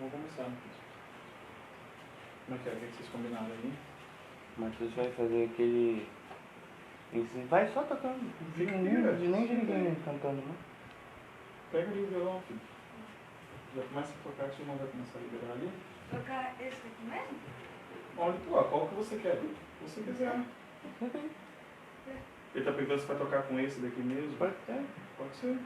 Vamos começar. Como é que é? O que vocês combinaram aí? O Matheus vai fazer aquele... Vai só tocando. Fica Nem aqui, de ninguém cantando, não. Pega ali o violão, filho. Já começa a tocar, que o irmão vai começar a liberar ali. Tocar esse aqui mesmo? Onde tu ó, qual que você quer? O que você quiser. Ele tá perguntando se vai tocar com esse daqui mesmo? Pode ser. Pode ser.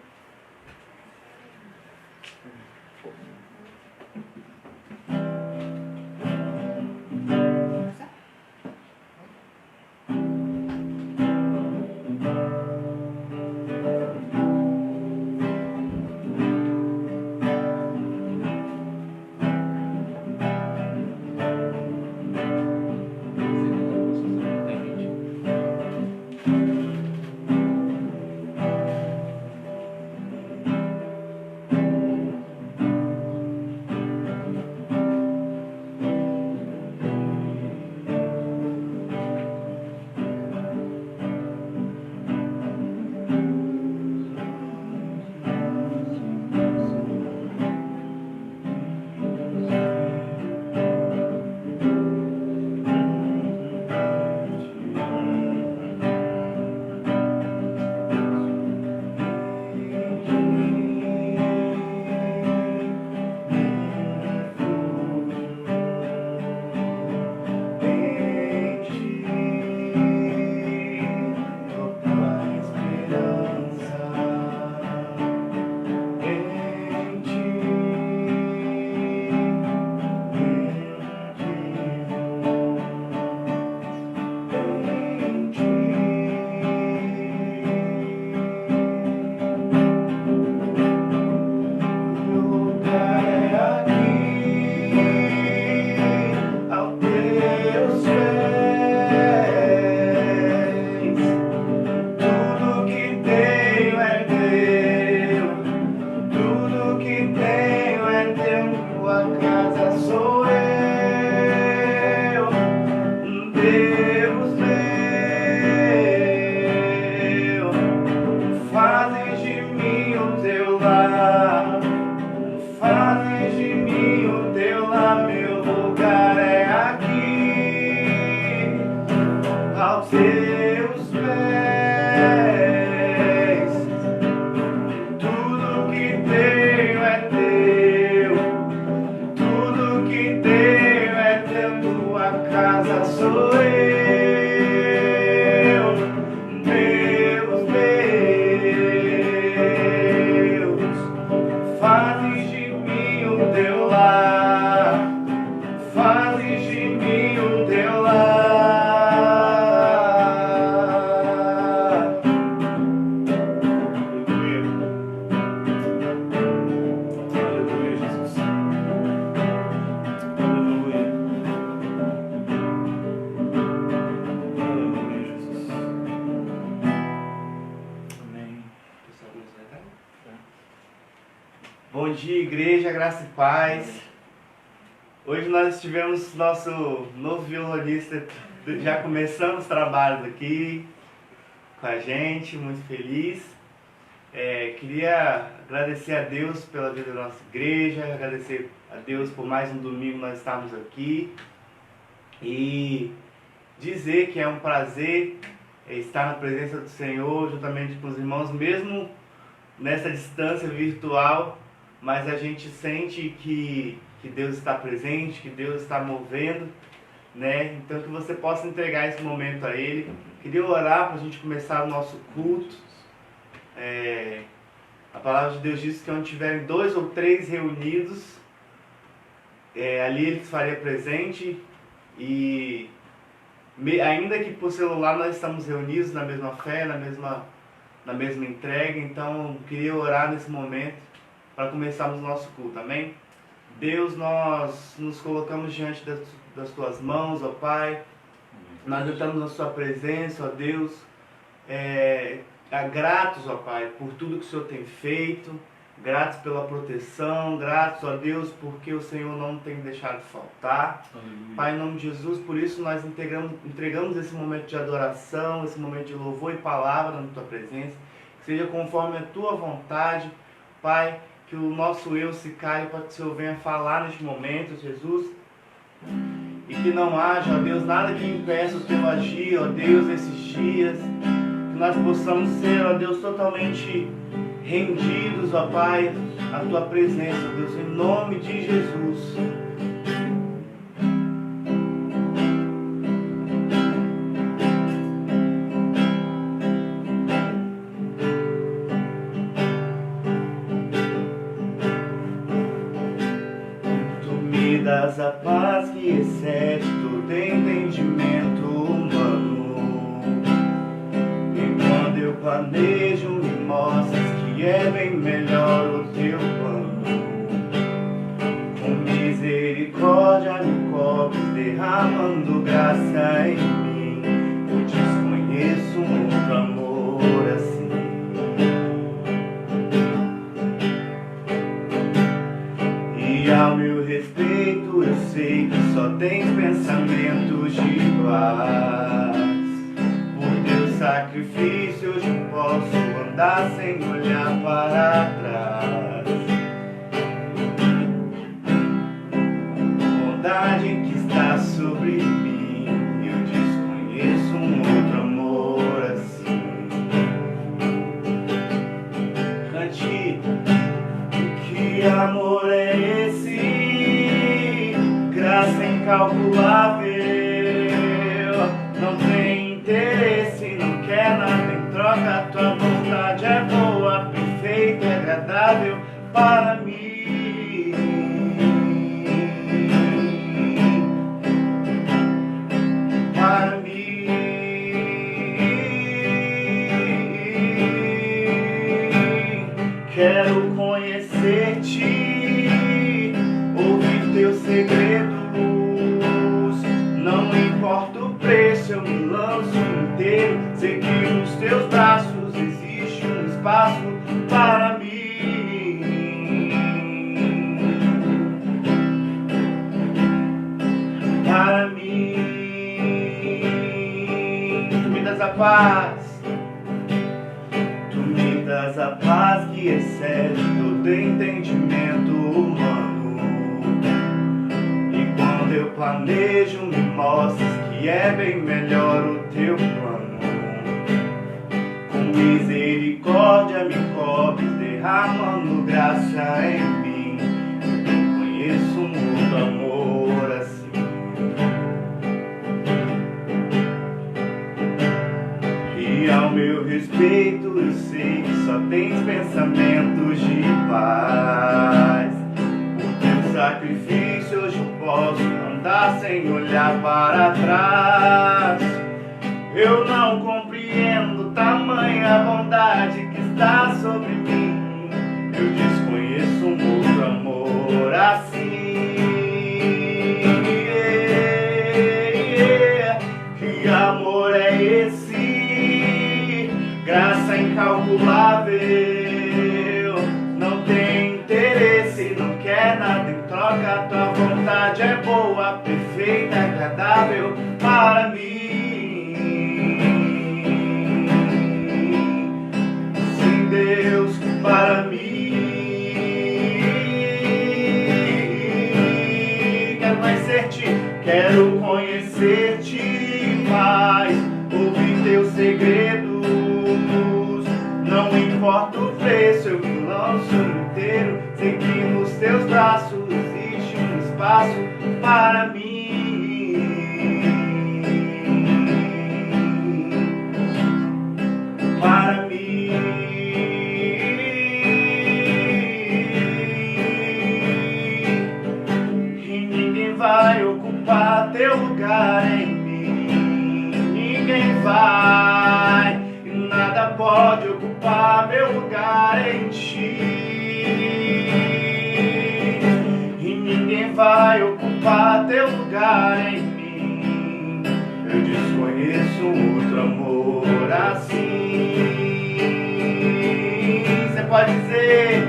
Bom dia, igreja, graça e paz. Hoje nós tivemos nosso novo violonista, já começando os trabalhos aqui com a gente, muito feliz. Queria agradecer a Deus pela vida da nossa igreja, agradecer a Deus por mais um domingo nós estarmos aqui e dizer que é um prazer estar na presença do Senhor juntamente com os irmãos, mesmo nessa distância virtual, mas a gente sente que Deus está presente, que Deus está movendo, né? Então que você possa entregar esse momento a Ele. Queria orar para a gente começar o nosso culto. A palavra de Deus diz que onde tiverem 2 ou 3 reunidos, ali Ele faria presente. E ainda que por celular nós estamos reunidos na mesma fé, na mesma entrega, então queria orar nesse momento para começarmos o nosso culto, amém? Deus, nós nos colocamos diante das Tuas mãos, ó Pai, nós estamos na Sua presença, ó Deus, gratos, ó Pai, por tudo que o Senhor tem feito, gratos pela proteção, gratos, ó Deus, porque o Senhor não tem deixado faltar. Aleluia. Pai, em nome de Jesus, por isso nós entregamos esse momento de adoração, esse momento de louvor e palavra na Tua presença, que seja conforme a Tua vontade, Pai, que o nosso eu se cale para que o Senhor venha falar neste momento, Jesus. E que não haja, ó Deus, nada que impeça o Teu agir, ó Deus, esses dias. Que nós possamos ser, ó Deus, totalmente rendidos, ó Pai, à Tua presença, ó Deus, em nome de Jesus. Das a paz que excede todo entendimento humano. E quando eu planejo, me mostras que é bem melhor o teu plano. Com misericórdia me cobres, derramando graça em mim. Eu desconheço um outro amor assim. E ao meu respeito, eu sei que só tens pensamentos de paz. Por teu sacrifício hoje eu posso andar sem olhar para trás. Bondade que está sobre mim, eu desconheço um outro amor assim. Cante, que amor é esse? Graça incalculável, não tem interesse, não quer nada em troca. Tua vontade é boa, perfeita e agradável para mim. Para mim. Quero conhecer-te, ouvir teus segredos. Não importa o preço, eu me lanço inteiro. Sei que nos teus braços existe um espaço para mim. Para mim. Tu me das a paz. Tu me das a paz que excede todo entendimento humano. Eu planejo, me mostras que é bem melhor o teu plano. Com misericórdia me cobres, derramando graça em mim. Eu conheço um outro amor assim. E ao meu respeito eu sei que só tens pensamentos de paz. Por teu sacrifício hoje eu posso andar sem olhar para trás. Eu não compreendo tamanha bondade que está sobre mim. Eu desconheço um outro amor assim. Que amor é esse? Graça incalculável, não tem interesse, não quer nada em troca. Tua vontade é boa, perfeita, agradável para mim. Sim, Deus, para mim. Quero conhecer-te, quero conhecer-te mais, ouvir teus segredos. Não importa o preço, eu me lanço inteiro. Sei que nos teus braços existe um espaço para mim. Para mim. E ninguém vai ocupar teu lugar em mim. Ninguém vai. Nada pode ocupar meu lugar em ti. E ninguém vai ocupar teu lugar em mim. Eu desconheço outro amor assim. Você pode dizer: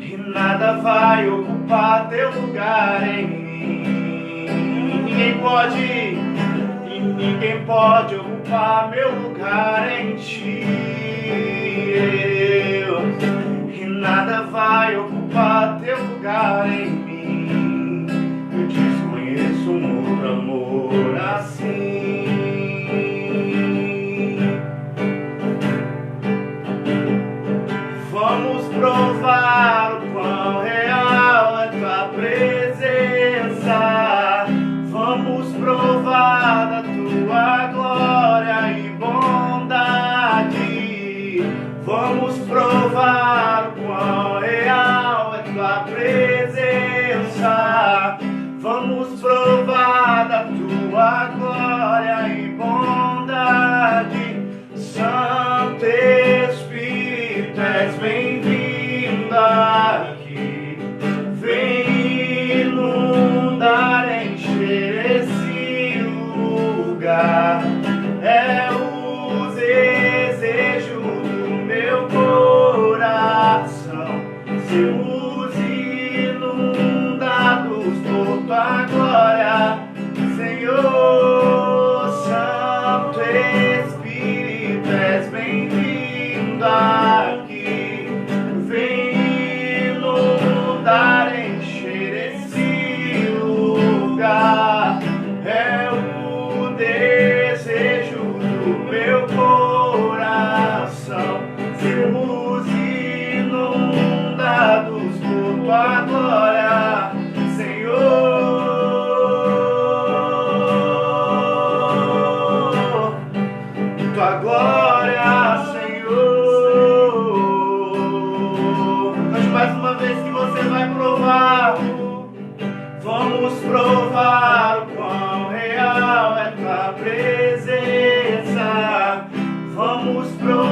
e nada vai ocupar teu lugar em mim. Ninguém pode ocupar meu lugar em ti. E nada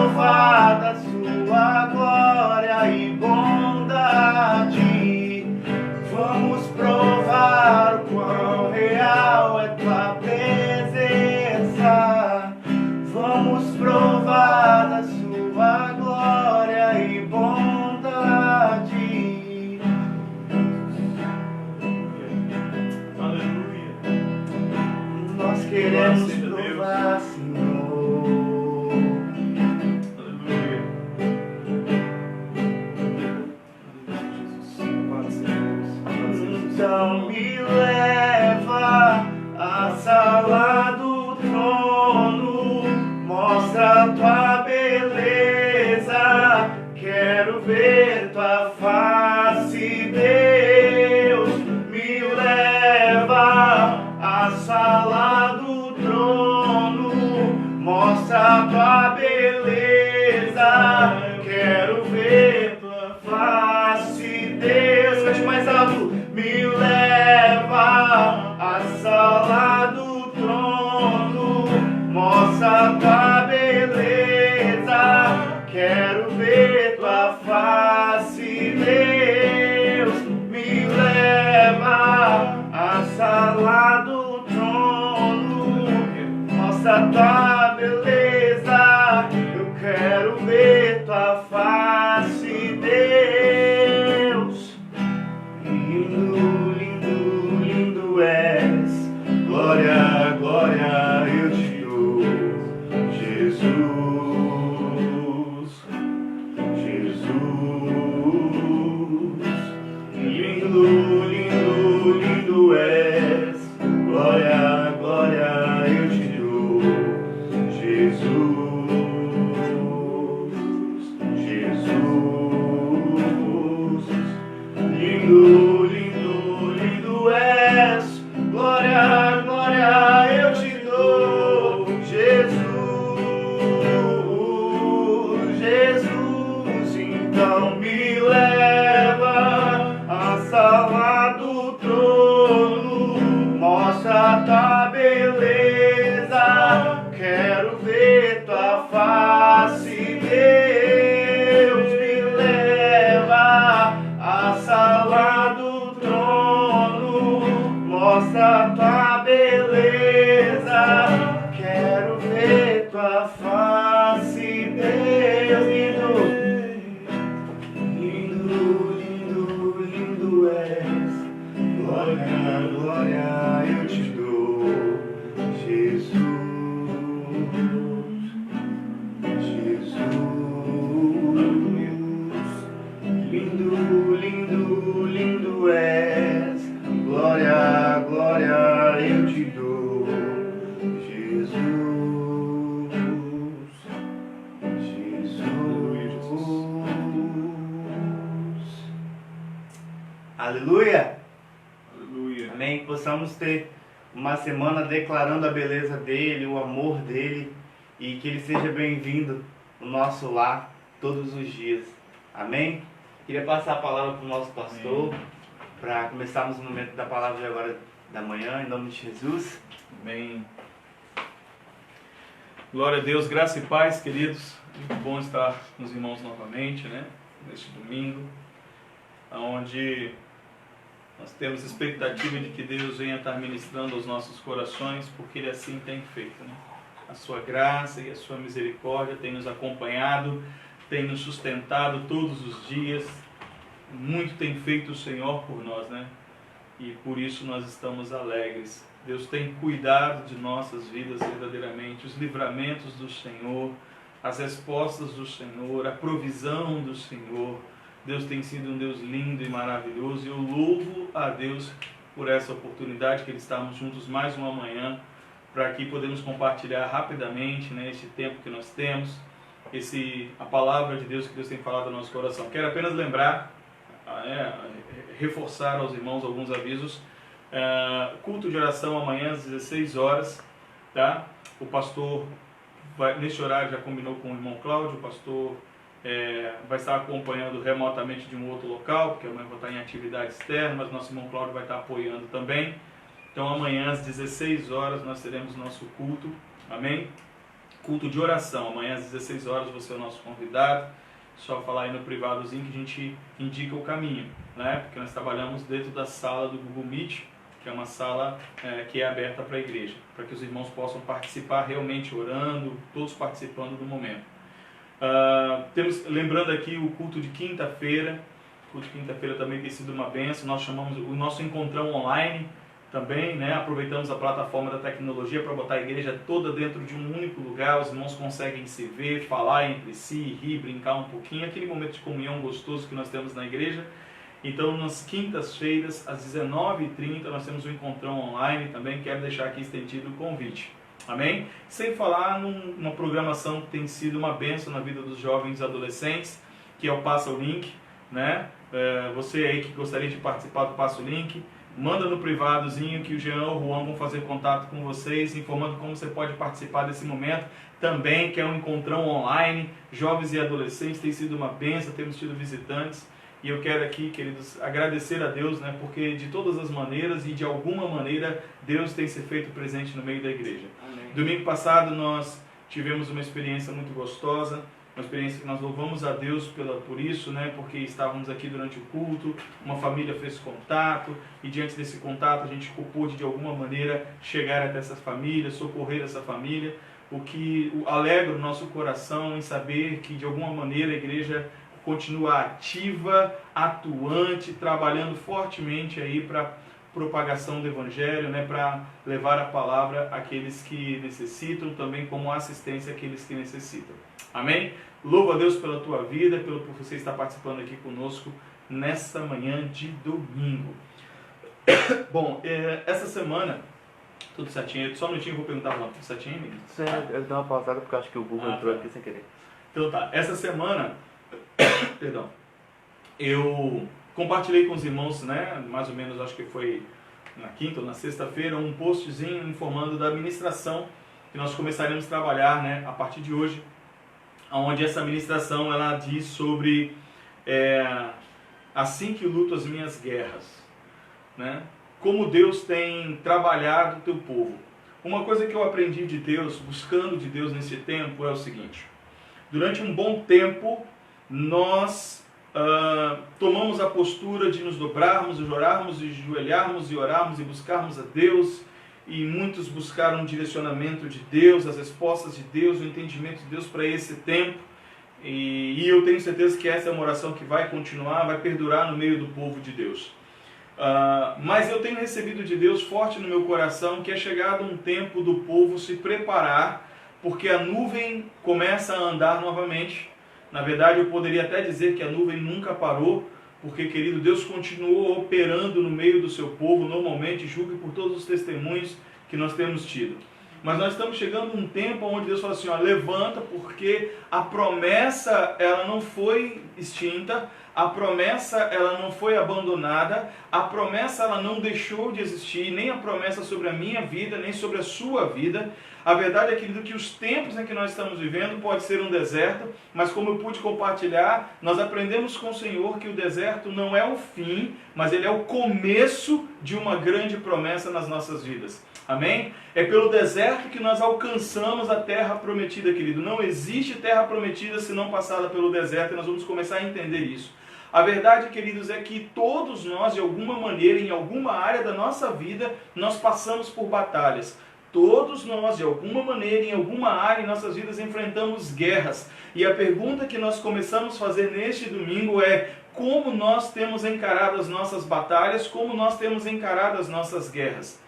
provar da sua glória e bondade. Vamos provar o quão real é tua presença. Vamos provar da sua glória e bondade. Aleluia. Nós queremos Louvado seja provar, Senhor. Aleluia. Louvado seja Deus. Louvado seja Jesus. Então me leva à sala do trono, mostra a tua beleza, quero ver tua face, Deus. Me leva à sala do trono, mostra a tua beleza, quero ver tua face, Deus. Cante mais alto. Me leva à sala do trono, mostra a tua beleza, quero ver tua face, Deus. Me leva à sala do trono, mostra a tua beleza, eu quero ver tua face, Deus. Lindo, lindo, lindo és, glória, glória eu te dou, Jesus, Jesus. Lindo, lindo, lindo és, glória, glória eu te dou, Jesus, Jesus. Lindo, lindo, lindo és, glória, glória eu te dou, Jesus, Jesus. Então me leva à sala do trono, mostra a tua beleza, quero ver tua face, Deus. Me leva à sala do trono, mostra a tua beleza, quero ver tua face, Deus. Lindo, lindo, lindo és, glória, glória eu te dou, Jesus, Jesus. Lindo, lindo, lindo és, glória, glória eu te dou, Jesus, Jesus. Aleluia! Aleluia. Amém. Que possamos ter uma semana declarando a beleza dele, o amor dele, e que ele seja bem-vindo no nosso lar todos os dias. Amém. Queria passar a palavra para o nosso pastor, para começarmos o momento da palavra de agora da manhã, em nome de Jesus. Amém. Glória a Deus, graça e paz, queridos. Muito bom estar com os irmãos novamente, né? Neste domingo, onde nós temos expectativa de que Deus venha estar ministrando aos nossos corações, porque Ele assim tem feito, né? A sua graça e a sua misericórdia tem nos acompanhado, tem nos sustentado todos os dias. Muito tem feito o Senhor por nós, né? E por isso nós estamos alegres. Deus tem cuidado de nossas vidas verdadeiramente, os livramentos do Senhor, as respostas do Senhor, a provisão do Senhor. Deus tem sido um Deus lindo e maravilhoso, e eu louvo a Deus por essa oportunidade que estamos juntos mais uma manhã, para que podemos compartilhar rapidamente, né, este tempo que nós temos, a palavra de Deus que Deus tem falado no nosso coração. Quero apenas lembrar, reforçar aos irmãos alguns avisos. Culto de oração amanhã às 16 horas, tá? O pastor neste horário já combinou com o irmão Cláudio. O pastor vai estar acompanhando remotamente de um outro local, porque amanhã vai estar em atividade externa, mas nosso irmão Cláudio vai estar apoiando também. Então amanhã às 16 horas nós teremos nosso culto, amém? culto de oração. Amanhã às 16 horas você é o nosso convidado. Só falar aí no privadozinho que a gente indica o caminho, né? Porque nós trabalhamos dentro da sala do Google Meet, que é uma sala que é aberta para a igreja, para que os irmãos possam participar realmente orando, todos participando do momento. Lembrando aqui o culto de quinta-feira. O culto de quinta-feira também tem sido uma bênção. Nós chamamos o nosso encontrão online também, né? Aproveitamos a plataforma da tecnologia para botar a igreja toda dentro de um único lugar. Os irmãos conseguem se ver, falar entre si, rir, brincar um pouquinho. Aquele momento de comunhão gostoso que nós temos na igreja. Então, nas quintas-feiras, às 19h30, nós temos um encontrão online também. Quero deixar aqui estendido o convite. Amém? Sem falar numa programação que tem sido uma bênção na vida dos jovens e adolescentes, que é o Passa o Link, né? Você aí que gostaria de participar do Passa o Link, manda no privadozinho que o Jean ou o Juan vão fazer contato com vocês, informando como você pode participar desse momento. Também que é um encontrão online, jovens e adolescentes, tem sido uma bênção, temos tido visitantes. E eu quero aqui, queridos, agradecer a Deus, né? Porque de todas as maneiras e de alguma maneira, Deus tem se feito presente no meio da igreja. Amém. Domingo passado nós tivemos uma experiência muito gostosa, uma experiência que nós louvamos a Deus por isso, né? Porque estávamos aqui durante o culto, uma família fez contato e diante desse contato a gente pôde de alguma maneira chegar até essa família, socorrer essa família, o que alegra o nosso coração em saber que de alguma maneira a igreja continua ativa, atuante, trabalhando fortemente aí para propagação do Evangelho, né, para levar a palavra àqueles que necessitam, também como assistência àqueles que necessitam. Amém? Louvo a Deus pela tua vida, por você estar participando aqui conosco nesta manhã de domingo. Bom, essa semana, tudo certinho, só um minutinho, vou perguntar para tudo certinho, amigo? Sim, eu dei uma pausada porque eu acho que o Google entrou aqui sem querer. Então tá, essa semana, perdão, eu compartilhei com os irmãos, né, mais ou menos, acho que foi na quinta ou na sexta-feira, um postzinho informando da ministração que nós começaremos a trabalhar, né, a partir de hoje, onde essa ministração ela diz sobre assim que luto as minhas guerras, né, como Deus tem trabalhado o teu povo. Uma coisa que eu aprendi de Deus, buscando de Deus nesse tempo, é o seguinte: durante um bom tempo, nós tomamos a postura de nos dobrarmos, de orarmos, de joelharmos e orarmos e buscarmos a Deus, e muitos buscaram o direcionamento de Deus, as respostas de Deus, o entendimento de Deus para esse tempo, e eu tenho certeza que essa é uma oração que vai continuar, vai perdurar no meio do povo de Deus. Mas eu tenho recebido de Deus forte no meu coração que é chegado um tempo do povo se preparar, porque a nuvem começa a andar novamente. Na verdade, eu poderia até dizer que a nuvem nunca parou, porque, querido, Deus continuou operando no meio do seu povo, normalmente, julgue por todos os testemunhos que nós temos tido. Mas nós estamos chegando a um tempo onde Deus fala assim, ó, levanta, porque a promessa ela não foi extinta, a promessa ela não foi abandonada, a promessa ela não deixou de existir, nem a promessa sobre a minha vida, nem sobre a sua vida. A verdade é, querido, que os tempos em que nós estamos vivendo pode ser um deserto, mas como eu pude compartilhar, nós aprendemos com o Senhor que o deserto não é o fim, mas ele é o começo de uma grande promessa nas nossas vidas. Amém? É pelo deserto que nós alcançamos a terra prometida, querido. Não existe terra prometida se não passada pelo deserto, e nós vamos começar a entender isso. A verdade, queridos, é que todos nós, de alguma maneira, em alguma área da nossa vida, nós passamos por batalhas. Todos nós, de alguma maneira, em alguma área em nossas vidas, enfrentamos guerras. E a pergunta que nós começamos a fazer neste domingo é: como nós temos encarado as nossas batalhas, como nós temos encarado as nossas guerras?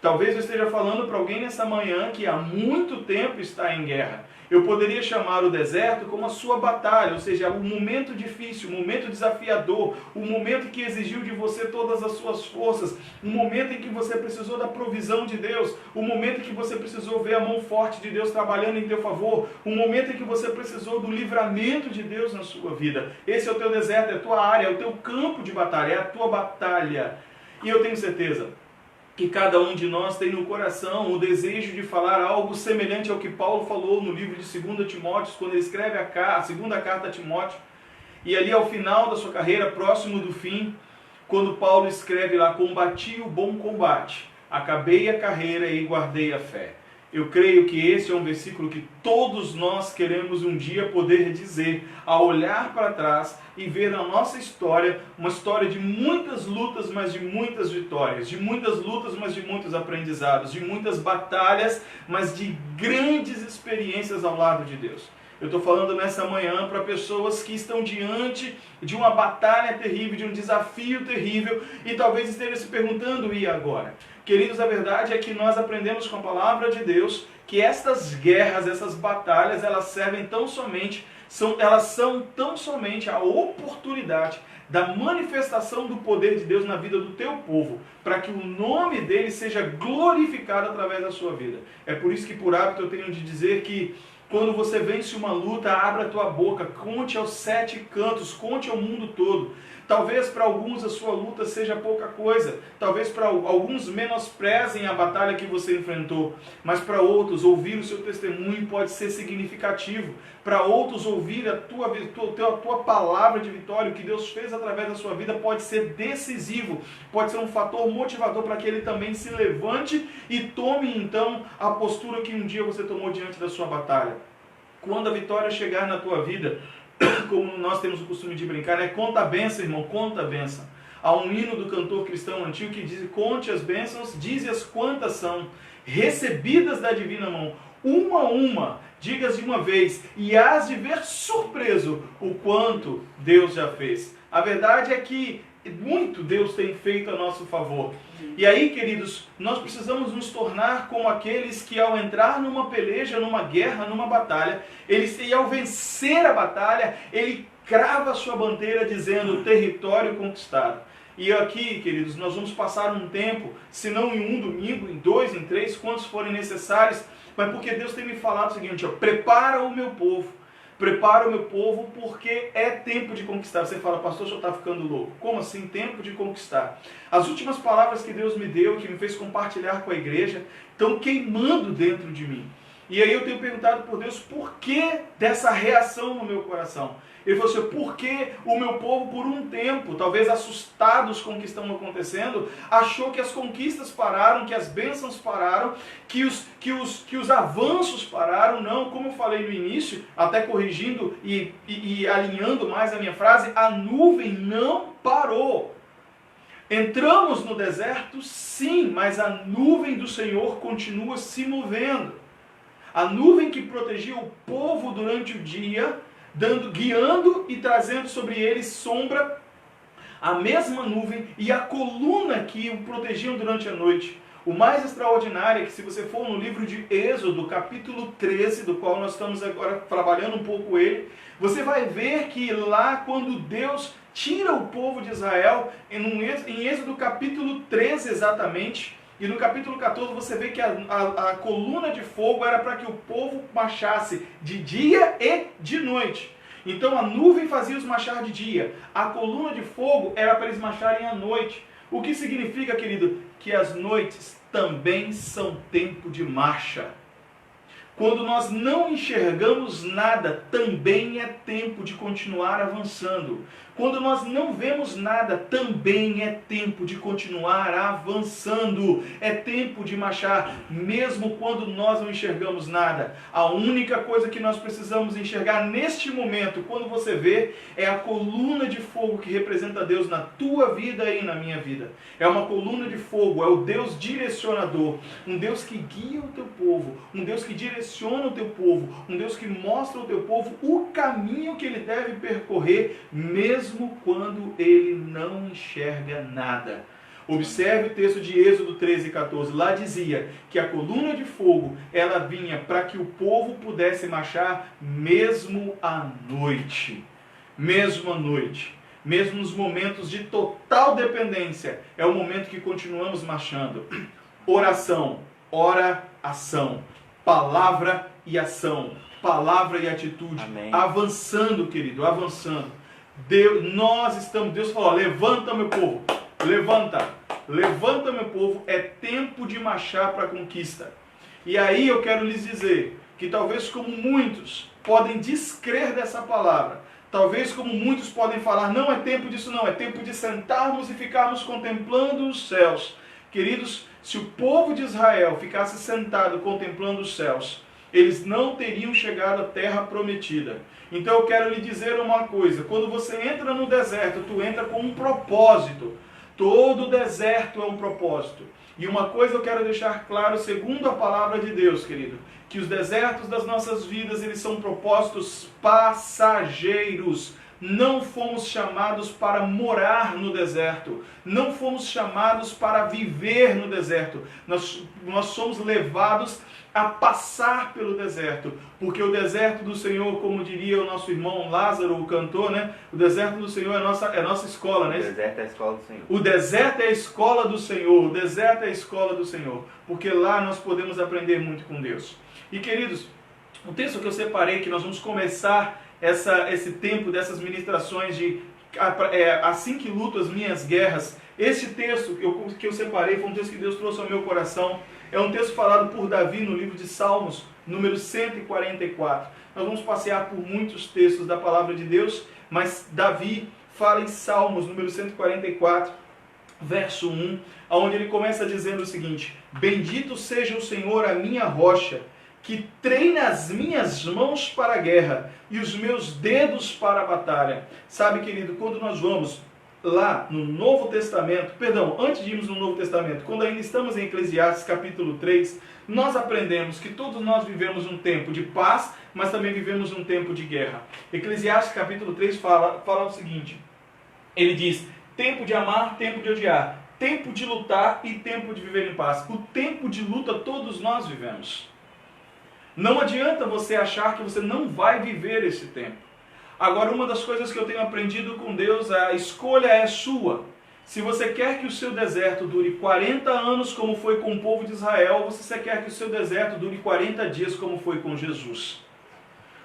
Talvez eu esteja falando para alguém nessa manhã que há muito tempo está em guerra. Eu poderia chamar o deserto como a sua batalha, ou seja, o momento difícil, o momento desafiador, o momento que exigiu de você todas as suas forças, o momento em que você precisou da provisão de Deus, o momento em que você precisou ver a mão forte de Deus trabalhando em teu favor, o momento em que você precisou do livramento de Deus na sua vida. Esse é o teu deserto, é a tua área, é o teu campo de batalha, é a tua batalha. E eu tenho certeza que cada um de nós tem no coração o desejo de falar algo semelhante ao que Paulo falou no livro de 2 Timóteo, quando ele escreve a segunda carta a Timóteo, e ali ao final da sua carreira, próximo do fim, quando Paulo escreve lá: combati o bom combate, acabei a carreira e guardei a fé. Eu creio que esse é um versículo que todos nós queremos um dia poder dizer, ao olhar para trás e ver a nossa história, uma história de muitas lutas, mas de muitas vitórias, de muitas lutas, mas de muitos aprendizados, de muitas batalhas, mas de grandes experiências ao lado de Deus. Eu estou falando nessa manhã para pessoas que estão diante de uma batalha terrível, de um desafio terrível e talvez estejam se perguntando, e agora? Queridos, a verdade é que nós aprendemos com a palavra de Deus que estas guerras, essas batalhas, elas servem tão somente, elas são tão somente a oportunidade da manifestação do poder de Deus na vida do teu povo, para que o nome dele seja glorificado através da sua vida. É por isso que por hábito eu tenho de dizer que quando você vence uma luta, abra a tua boca, conte aos 7 cantos, conte ao mundo todo. Talvez para alguns a sua luta seja pouca coisa, talvez para alguns menosprezem a batalha que você enfrentou, mas para outros ouvir o seu testemunho pode ser significativo, para outros ouvir a tua palavra de vitória, o que Deus fez através da sua vida pode ser decisivo, pode ser um fator motivador para que ele também se levante e tome então a postura que um dia você tomou diante da sua batalha. Quando a vitória chegar na tua vida, como nós temos o costume de brincar, né? Conta a bênção, irmão, conta a bênção. Há um hino do cantor cristão antigo que diz, conte as bênçãos, dize-as quantas são, recebidas da divina mão, uma a uma, digas de uma vez, e hás de ver surpreso o quanto Deus já fez. A verdade é que muito Deus tem feito a nosso favor. E aí, queridos, nós precisamos nos tornar como aqueles que ao entrar numa peleja, numa guerra, numa batalha, e ao vencer a batalha, ele crava a sua bandeira dizendo território conquistado. E aqui, queridos, nós vamos passar um tempo, se não em um domingo, em 2, em 3, quantos forem necessários, mas porque Deus tem me falado o seguinte, ó, prepara o meu povo porque é tempo de conquistar. Você fala, pastor, o senhor está ficando louco. Como assim, tempo de conquistar? As últimas palavras que Deus me deu, que me fez compartilhar com a igreja, estão queimando dentro de mim. E aí eu tenho perguntado por Deus, por que dessa reação no meu coração? Ele falou assim, porque o meu povo por um tempo, talvez assustados com o que estão acontecendo, achou que as conquistas pararam, que as bênçãos pararam, que os avanços pararam. Não, como eu falei no início, até corrigindo e alinhando mais a minha frase, a nuvem não parou. Entramos no deserto, sim, mas a nuvem do Senhor continua se movendo. A nuvem que protegia o povo durante o dia, guiando e trazendo sobre eles sombra, a mesma nuvem e a coluna que o protegiam durante a noite. O mais extraordinário é que se você for no livro de Êxodo, capítulo 13, do qual nós estamos agora trabalhando um pouco ele, você vai ver que lá quando Deus tira o povo de Israel, em Êxodo capítulo 13 exatamente, e no capítulo 14 você vê que a coluna de fogo era para que o povo marchasse de dia e de noite. Então a nuvem fazia-os marchar de dia, a coluna de fogo era para eles marcharem à noite. O que significa, querido, que as noites também são tempo de marcha. Quando nós não enxergamos nada, também é tempo de continuar avançando. Quando nós não vemos nada, também é tempo de continuar avançando. É tempo de marchar, mesmo quando nós não enxergamos nada. A única coisa que nós precisamos enxergar neste momento, quando você vê, é a coluna de fogo que representa Deus na tua vida e na minha vida. É uma coluna de fogo, é o Deus direcionador. Um Deus que guia o teu povo, um Deus que direciona o teu povo, um Deus que mostra ao teu povo o caminho que ele deve percorrer, mesmo quando ele não enxerga nada. Observe o texto de Êxodo 13, 14. Lá dizia que a coluna de fogo, ela vinha para que o povo pudesse marchar mesmo à noite. Mesmo à noite. Mesmo nos momentos de total dependência. É o momento que continuamos marchando. Oração, ora, ação. Palavra e ação. Palavra e atitude. Amém. Avançando, querido, avançando. Deus falou, levanta meu povo, levanta meu povo, é tempo de marchar para a conquista. E aí eu quero lhes dizer que talvez como muitos podem descrer dessa palavra, talvez como muitos podem falar, não é tempo disso não, é tempo de sentarmos e ficarmos contemplando os céus. Queridos, se o povo de Israel ficasse sentado contemplando os céus, eles não teriam chegado à terra prometida. Então eu quero lhe dizer uma coisa, quando você entra no deserto, tu entra com um propósito. Todo deserto é um propósito. E uma coisa eu quero deixar claro, segundo a palavra de Deus, querido, que os desertos das nossas vidas, eles são propósitos passageiros. Não fomos chamados para morar no deserto. Não fomos chamados para viver no deserto. Nós somos levados a passar pelo deserto. Porque o deserto do Senhor, como diria o nosso irmão Lázaro, o cantor, né? O deserto do Senhor é a nossa escola, né? O deserto é a escola do Senhor. O deserto é a escola do Senhor. O deserto é a escola do Senhor. Porque lá nós podemos aprender muito com Deus. E queridos, o texto que eu separei, que nós vamos começar esse tempo dessas ministrações de assim que luto as minhas guerras. Esse texto que eu separei foi um texto que Deus trouxe ao meu coração. É um texto falado por Davi no livro de Salmos, número 144. Nós vamos passear por muitos textos da palavra de Deus, mas Davi fala em Salmos, número 144, verso 1, onde ele começa dizendo o seguinte: Bendito seja o Senhor, a minha rocha, que treina as minhas mãos para a guerra e os meus dedos para a batalha. Sabe, querido, quando nós vamos lá no Novo Testamento, antes de irmos no Novo Testamento, quando ainda estamos em Eclesiastes capítulo 3, nós aprendemos que todos nós vivemos um tempo de paz, mas também vivemos um tempo de guerra. Eclesiastes capítulo 3 fala o seguinte, ele diz: tempo de amar, tempo de odiar, tempo de lutar e tempo de viver em paz. O tempo de luta todos nós vivemos. Não adianta você achar que você não vai viver esse tempo. Agora, uma das coisas que eu tenho aprendido com Deus, a escolha é sua. Se você quer que o seu deserto dure 40 anos, como foi com o povo de Israel, ou você quer que o seu deserto dure 40 dias, como foi com Jesus.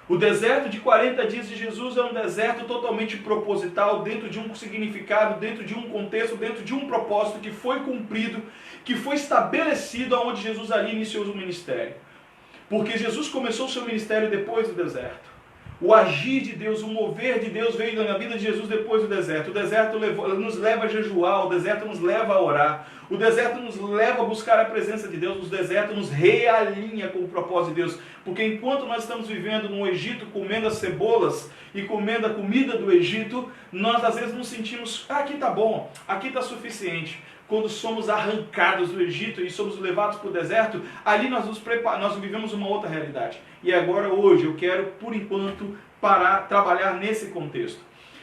O deserto de 40 dias de Jesus é um deserto totalmente proposital, dentro de um significado, dentro de um contexto, dentro de um propósito que foi cumprido, que foi estabelecido aonde Jesus ali iniciou o ministério. Porque Jesus começou o seu ministério depois do deserto. O agir de Deus, o mover de Deus veio na vida de Jesus depois do deserto. O deserto nos leva a jejuar, o deserto nos leva a orar. O deserto nos leva a buscar a presença de Deus. O deserto nos realinha com o propósito de Deus. Porque enquanto nós estamos vivendo no Egito, comendo as cebolas e comendo a comida do Egito, nós às vezes nos sentimos, aqui está bom, aqui está suficiente. Quando somos arrancados do Egito e somos levados para o deserto, ali nós vivemos uma outra realidade. E agora, hoje, eu quero, por enquanto, trabalhar nesse contexto.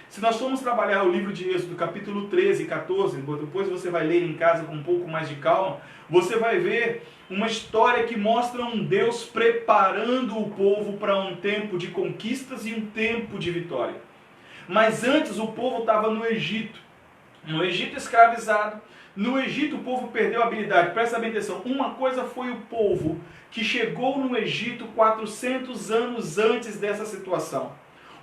Se nós formos trabalhar o livro de Êxodo, capítulo 13 e 14, depois você vai ler em casa com um pouco mais de calma, você vai ver uma história que mostra um Deus preparando o povo para um tempo de conquistas e um tempo de vitória. Mas antes o povo estava no Egito escravizado. No Egito o povo perdeu a habilidade. Presta bem atenção. Uma coisa foi o povo que chegou no Egito 400 anos antes dessa situação.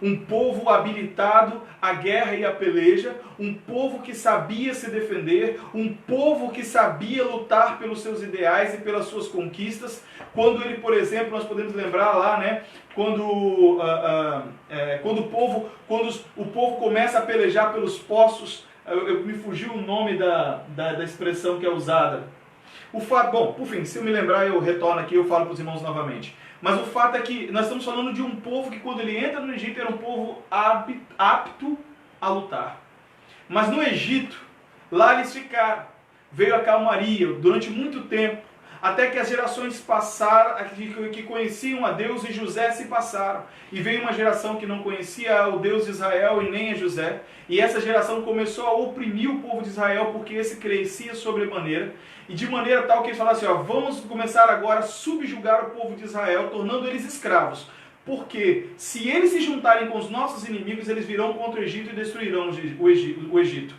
Um povo habilitado à guerra e à peleja, um povo que sabia se defender, um povo que sabia lutar pelos seus ideais e pelas suas conquistas. Quando ele, por exemplo, nós podemos lembrar lá, né, quando o povo começa a pelejar pelos poços, me fugiu o nome da expressão que é usada. Por fim, se eu me lembrar, eu retorno aqui e eu falo para os irmãos novamente. Mas o fato é que nós estamos falando de um povo que quando ele entra no Egito era um povo apto a lutar. Mas no Egito, lá eles ficaram. Veio a calmaria durante muito tempo, até que as gerações passaram, que conheciam a Deus e José se passaram. E veio uma geração que não conhecia o Deus de Israel e nem a José. E essa geração começou a oprimir o povo de Israel porque esse crescia sobremaneira. E de maneira tal que eles falaram assim, vamos começar agora a subjugar o povo de Israel, tornando eles escravos. Porque se eles se juntarem com os nossos inimigos, eles virão contra o Egito e destruirão o Egito.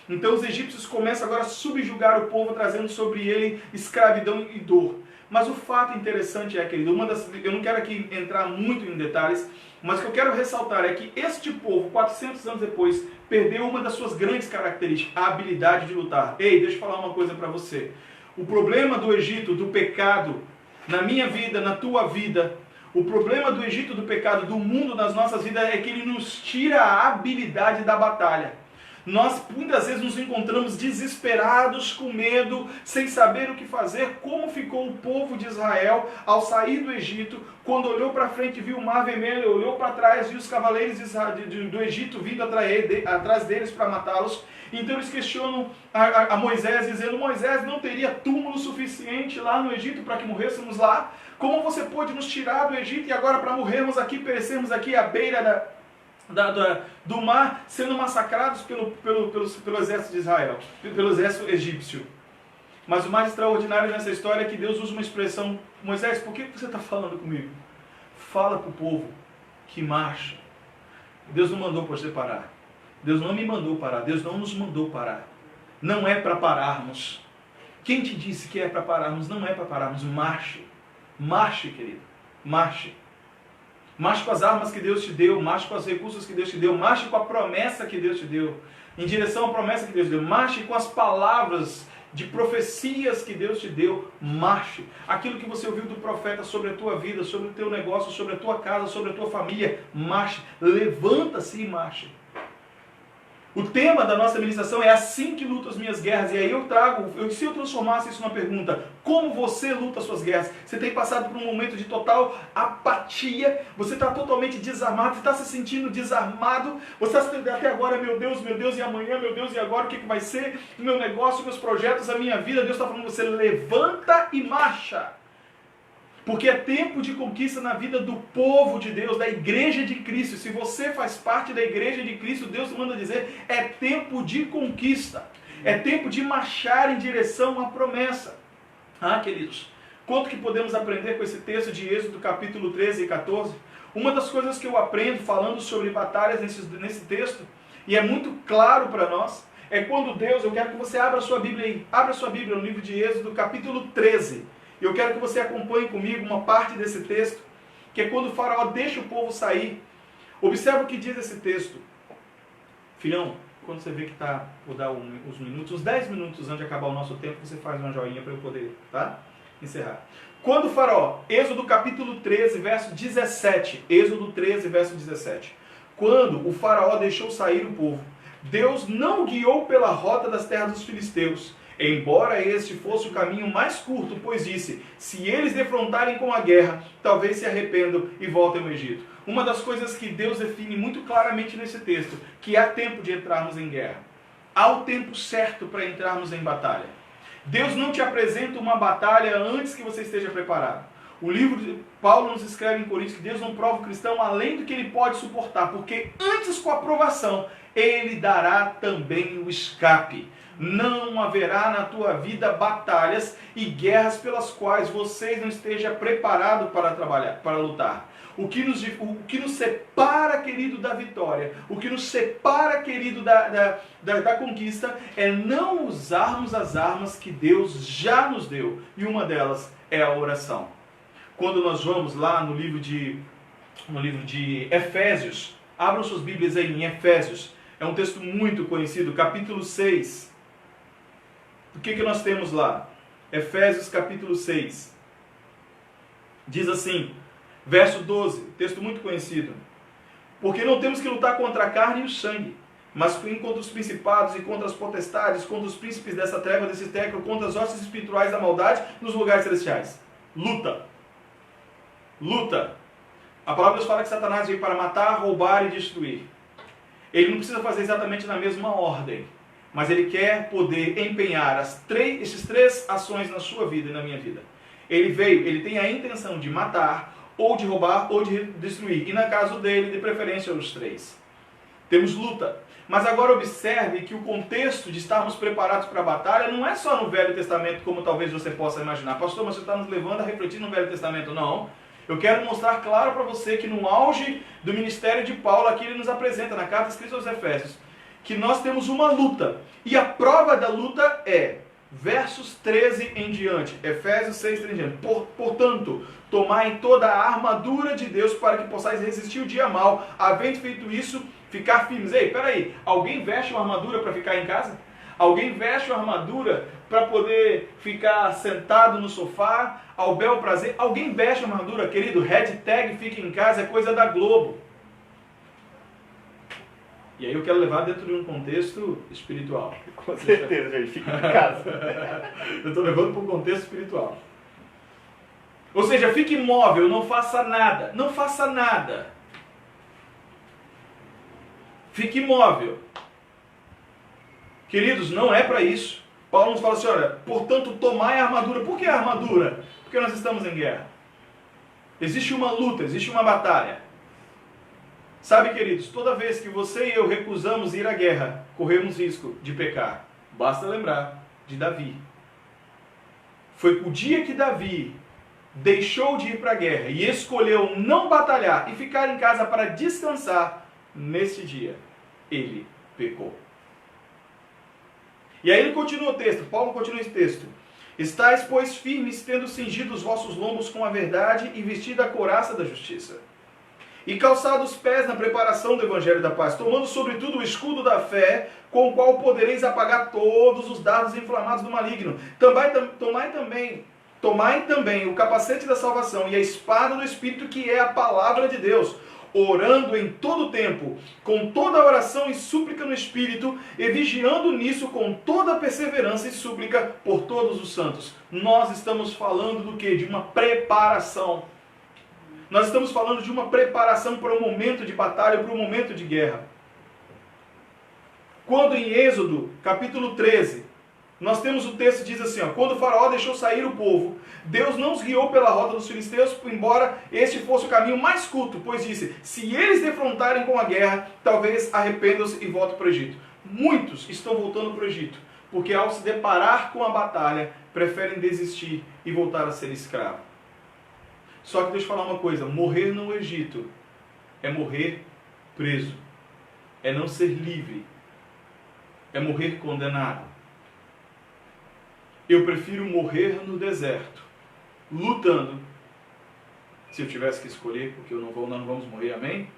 Então os egípcios começam agora a subjugar o povo, trazendo sobre ele escravidão e dor. Mas o fato interessante é, querido, eu não quero aqui entrar muito em detalhes, mas o que eu quero ressaltar é que este povo, 400 anos depois, perdeu uma das suas grandes características, a habilidade de lutar. Ei, deixa eu falar uma coisa para você. O problema do Egito, do pecado, na minha vida, na tua vida, o problema do Egito, do pecado, do mundo, nas nossas vidas, é que ele nos tira a habilidade da batalha. Nós muitas vezes nos encontramos desesperados, com medo, sem saber o que fazer, como ficou o povo de Israel ao sair do Egito, quando olhou para frente e viu o mar vermelho, olhou para trás e viu os cavaleiros do Egito vindo atrás deles para matá-los. Então eles questionam a Moisés, dizendo: Moisés, não teria túmulo suficiente lá no Egito para que morrêssemos lá? Como você pôde nos tirar do Egito e agora para morrermos aqui, perecermos aqui à beira do mar, sendo massacrados pelo exército de Israel, pelo exército egípcio? Mas o mais extraordinário nessa história é que Deus usa uma expressão: Moisés, por que você está falando comigo? Fala para o povo que marcha. Deus não mandou você parar. Deus não me mandou parar. Deus não nos mandou parar. Não é para pararmos. Quem te disse que é para pararmos? Não é para pararmos. Marche. Marche, querido. Marche. Marche com as armas que Deus te deu. Marche com os recursos que Deus te deu. Marche com a promessa que Deus te deu. Em direção à promessa que Deus te deu. Marche com as palavras de profecias que Deus te deu. Marche. Aquilo que você ouviu do profeta sobre a tua vida, sobre o teu negócio, sobre a tua casa, sobre a tua família. Marche. Levanta-se e marche. O tema da nossa ministração é assim que luto as minhas guerras. E aí se eu transformasse isso numa pergunta: como você luta as suas guerras? Você tem passado por um momento de total apatia, você está totalmente desarmado, você está se sentindo desarmado, você está até agora: meu Deus, e amanhã, meu Deus, e agora o que vai ser? O meu negócio, meus projetos, a minha vida. Deus está falando com você: levanta e marcha. Porque é tempo de conquista na vida do povo de Deus, da igreja de Cristo. Se você faz parte da igreja de Cristo, Deus manda dizer: é tempo de conquista. É tempo de marchar em direção à promessa. Ah, queridos, quanto que podemos aprender com esse texto de Êxodo capítulo 13 e 14? Uma das coisas que eu aprendo falando sobre batalhas nesse texto, e é muito claro para nós, é quando Deus, eu quero que você abra a sua Bíblia aí. Abra a sua Bíblia no livro de Êxodo capítulo 13. Eu quero que você acompanhe comigo uma parte desse texto, que é quando o faraó deixa o povo sair. Observa o que diz esse texto. Filhão, quando você vê que está, vou dar uns minutos, uns 10 minutos antes de acabar o nosso tempo, você faz uma joinha para eu poder, tá? Encerrar. Quando o faraó, Êxodo capítulo 13, verso 17. Êxodo 13, verso 17. Quando o faraó deixou sair o povo, Deus não guiou pela rota das terras dos filisteus, embora este fosse o caminho mais curto, pois disse: se eles defrontarem com a guerra, talvez se arrependam e voltem ao Egito. Uma das coisas que Deus define muito claramente nesse texto, que há tempo de entrarmos em guerra. Há o tempo certo para entrarmos em batalha. Deus não te apresenta uma batalha antes que você esteja preparado. O livro de Paulo nos escreve em Coríntios que Deus não prova o cristão além do que ele pode suportar, porque antes com a provação, ele dará também o escape. Não haverá na tua vida batalhas e guerras pelas quais você não esteja preparado para trabalhar, para lutar. O que nos separa, querido, da vitória, o que nos separa, querido, da conquista, é não usarmos as armas que Deus já nos deu. E uma delas é a oração. Quando nós vamos lá no livro de Efésios, abram suas Bíblias aí em Efésios, é um texto muito conhecido, capítulo 6. O que nós temos lá? Efésios capítulo 6. Diz assim, verso 12, texto muito conhecido. Porque não temos que lutar contra a carne e o sangue, mas contra os principados e contra as potestades, contra os príncipes dessa treva, desse século, contra as hostes espirituais da maldade nos lugares celestiais. Luta. Luta. A palavra de Deus fala que Satanás veio para matar, roubar e destruir. Ele não precisa fazer exatamente na mesma ordem, mas ele quer poder empenhar esses três ações na sua vida e na minha vida. Ele tem a intenção de matar, ou de roubar, ou de destruir. E no caso dele, de preferência, os três. Temos luta. Mas agora observe que o contexto de estarmos preparados para a batalha não é só no Velho Testamento, como talvez você possa imaginar. Pastor, mas você está nos levando a refletir no Velho Testamento? Não. Eu quero mostrar claro para você que no auge do ministério de Paulo, aqui ele nos apresenta, na carta escrita aos Efésios, que nós temos uma luta. E a prova da luta é versos 13 em diante. Efésios 6, 13 em diante. Portanto, tomai toda a armadura de Deus para que possais resistir o dia mau. Havendo feito isso, ficar firmes. Ei, peraí. Alguém veste uma armadura para ficar em casa? Alguém veste uma armadura para poder ficar sentado no sofá, ao bel prazer? Alguém veste uma armadura, querido? Hashtag fica em casa é coisa da Globo. E aí eu quero levar dentro de um contexto espiritual. Com certeza, gente. Fica em casa. Eu estou levando para um contexto espiritual. Ou seja, fique imóvel, não faça nada. Não faça nada. Fique imóvel. Queridos, não é para isso. Paulo nos fala assim, olha, portanto, tomai a armadura. Por que a armadura? Porque nós estamos em guerra. Existe uma luta, existe uma batalha. Sabe, queridos, toda vez que você e eu recusamos ir à guerra, corremos risco de pecar. Basta lembrar de Davi. Foi o dia que Davi deixou de ir para a guerra e escolheu não batalhar e ficar em casa para descansar, nesse dia, ele pecou. E aí ele continua o texto, Paulo continua esse texto. Estais, pois, firmes, tendo cingido os vossos lombos com a verdade e vestido a couraça da justiça. E calçados os pés na preparação do evangelho da paz, tomando sobretudo o escudo da fé, com o qual podereis apagar todos os dardos inflamados do maligno. Tomai também o capacete da salvação e a espada do Espírito, que é a palavra de Deus, orando em todo o tempo, com toda oração e súplica no Espírito, e vigiando nisso com toda perseverança e súplica por todos os santos. Nós estamos falando do quê? De uma preparação. Nós estamos falando de uma preparação para um momento de batalha, para um momento de guerra. Quando em Êxodo, capítulo 13, nós temos o texto que diz assim, ó, quando o faraó deixou sair o povo, Deus não os guiou pela rota dos filisteus, embora este fosse o caminho mais curto, pois disse, se eles defrontarem com a guerra, talvez arrependam-se e voltem para o Egito. Muitos estão voltando para o Egito, porque ao se deparar com a batalha, preferem desistir e voltar a ser escravo. Só que deixa eu falar uma coisa, morrer no Egito é morrer preso, é não ser livre, é morrer condenado. Eu prefiro morrer no deserto, lutando, se eu tivesse que escolher, porque nós não vamos morrer, amém?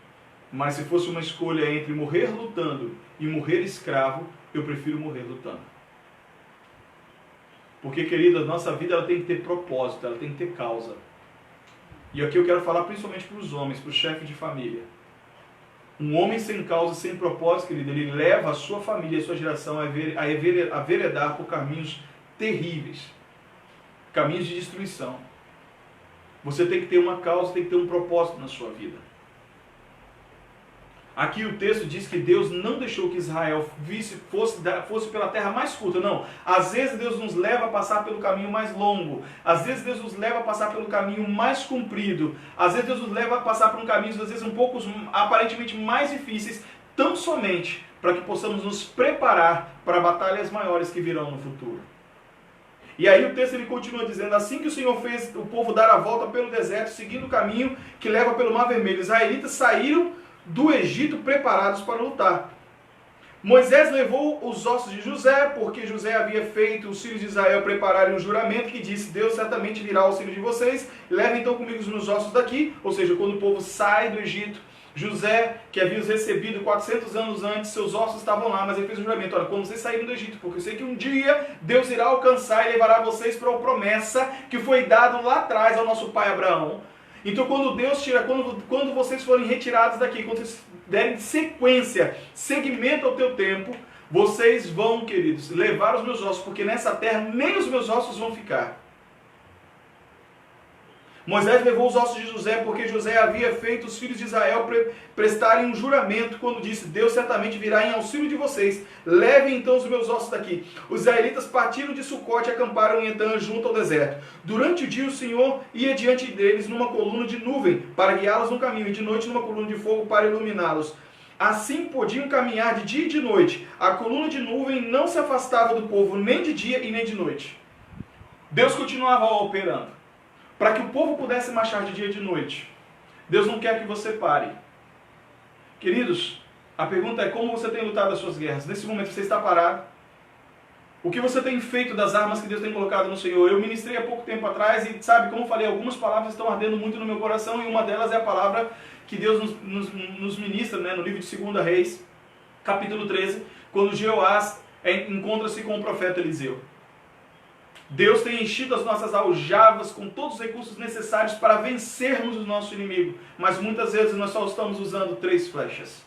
Mas se fosse uma escolha entre morrer lutando e morrer escravo, eu prefiro morrer lutando. Porque, querido, a nossa vida ela tem que ter propósito, ela tem que ter causa. E aqui eu quero falar principalmente para os homens, para os chefes de família. Um homem sem causa, sem propósito, querido, ele leva a sua família e a sua geração a veredar por caminhos terríveis, caminhos de destruição. Você tem que ter uma causa, tem que ter um propósito na sua vida. Aqui o texto diz que Deus não deixou que Israel fosse pela terra mais curta, não. Às vezes Deus nos leva a passar pelo caminho mais longo. Às vezes Deus nos leva a passar pelo caminho mais comprido. Às vezes Deus nos leva a passar por um caminho, às vezes um pouco aparentemente mais difíceis, tão somente para que possamos nos preparar para batalhas maiores que virão no futuro. E aí o texto ele continua dizendo, assim que o Senhor fez o povo dar a volta pelo deserto, seguindo o caminho que leva pelo Mar Vermelho, os israelitas saíram do Egito preparados para lutar. Moisés levou os ossos de José, porque José havia feito os filhos de Israel prepararem um juramento que disse, Deus certamente virá ao auxílio de vocês, levem então comigo os meus ossos daqui. Ou seja, quando o povo sai do Egito, José, que havia os recebido 400 anos antes, seus ossos estavam lá, mas ele fez um juramento, olha, quando vocês saírem do Egito, porque eu sei que um dia Deus irá alcançar e levará vocês para a promessa que foi dada lá atrás ao nosso pai Abraão. Então quando Deus tira, quando vocês forem retirados daqui, quando vocês derem sequência, segmento ao teu tempo, vocês vão, queridos, levar os meus ossos, porque nessa terra nem os meus ossos vão ficar. Moisés levou os ossos de José, porque José havia feito os filhos de Israel prestarem um juramento, quando disse, Deus certamente virá em auxílio de vocês, levem então os meus ossos daqui. Os israelitas partiram de Sucote e acamparam em Etã, junto ao deserto. Durante o dia o Senhor ia diante deles numa coluna de nuvem, para guiá-los no caminho, e de noite numa coluna de fogo para iluminá-los. Assim podiam caminhar de dia e de noite. A coluna de nuvem não se afastava do povo, nem de dia e nem de noite. Deus continuava operando para que o povo pudesse marchar de dia e de noite. Deus não quer que você pare. Queridos, a pergunta é como você tem lutado as suas guerras? Nesse momento você está parado? O que você tem feito das armas que Deus tem colocado no Senhor? Eu ministrei há pouco tempo atrás e, sabe, como eu falei, algumas palavras estão ardendo muito no meu coração e uma delas é a palavra que Deus nos ministra, né, no livro de 2 Reis, capítulo 13, quando Jeoás encontra-se com o profeta Eliseu. Deus tem enchido as nossas aljavas com todos os recursos necessários para vencermos o nosso inimigo. Mas muitas vezes nós só estamos usando 3 flechas.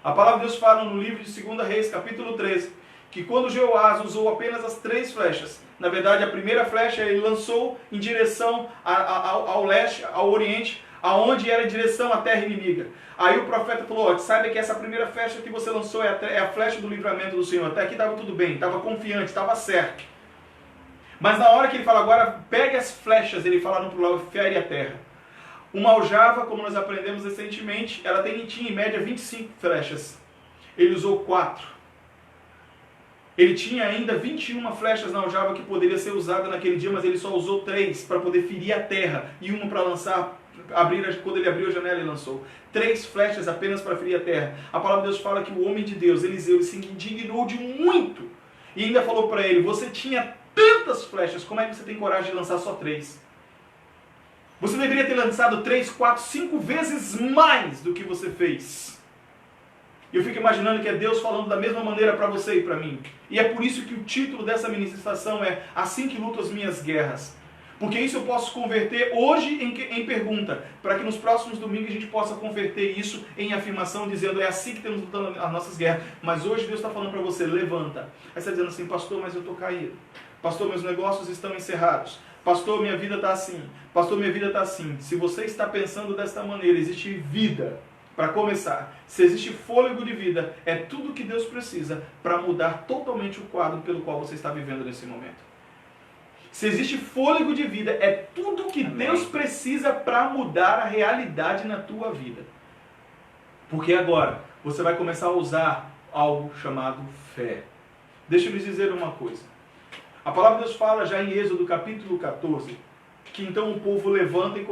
A palavra de Deus fala no livro de 2 Reis, capítulo 13, que quando Jeoás usou apenas as 3 flechas, na verdade a primeira flecha ele lançou em direção ao leste, ao oriente, aonde era em direção à terra inimiga. Aí o profeta falou, ó, saiba que essa primeira flecha que você lançou é a flecha do livramento do Senhor. Até aqui estava tudo bem, estava confiante, estava certo. Mas na hora que ele fala agora, pegue as flechas, ele fala no plural, fere a terra. Uma aljava, como nós aprendemos recentemente, ela tinha em média 25 flechas. Ele usou 4. Ele tinha ainda 21 flechas na aljava que poderia ser usada naquele dia, mas ele só usou 3 para poder ferir a terra e uma para lançar, quando ele abriu a janela e lançou. 3 flechas apenas para ferir a terra. A palavra de Deus fala que o homem de Deus, Eliseu, ele se indignou de muito e ainda falou para ele, você tinha tantas flechas, como é que você tem coragem de lançar só 3? Você deveria ter lançado 3, 4, 5 vezes mais do que você fez. E eu fico imaginando que é Deus falando da mesma maneira para você e para mim. E é por isso que o título dessa ministração é Assim que luto as minhas guerras. Porque isso eu posso converter hoje em pergunta, para que nos próximos domingos a gente possa converter isso em afirmação, dizendo é assim que temos lutando as nossas guerras. Mas hoje Deus está falando para você, levanta. Aí você está dizendo assim, pastor, mas eu estou caído. Pastor, meus negócios estão encerrados. Pastor, minha vida está assim. Pastor, minha vida está assim. Se você está pensando desta maneira, existe vida. Para começar, se existe fôlego de vida, é tudo que Deus precisa para mudar totalmente o quadro pelo qual você está vivendo nesse momento. Se existe fôlego de vida, é tudo que Amém. Deus precisa para mudar a realidade na tua vida. Porque agora você vai começar a usar algo chamado fé. Deixa eu lhes dizer uma coisa. A palavra de Deus fala já em Êxodo capítulo 14, que então o povo levanta e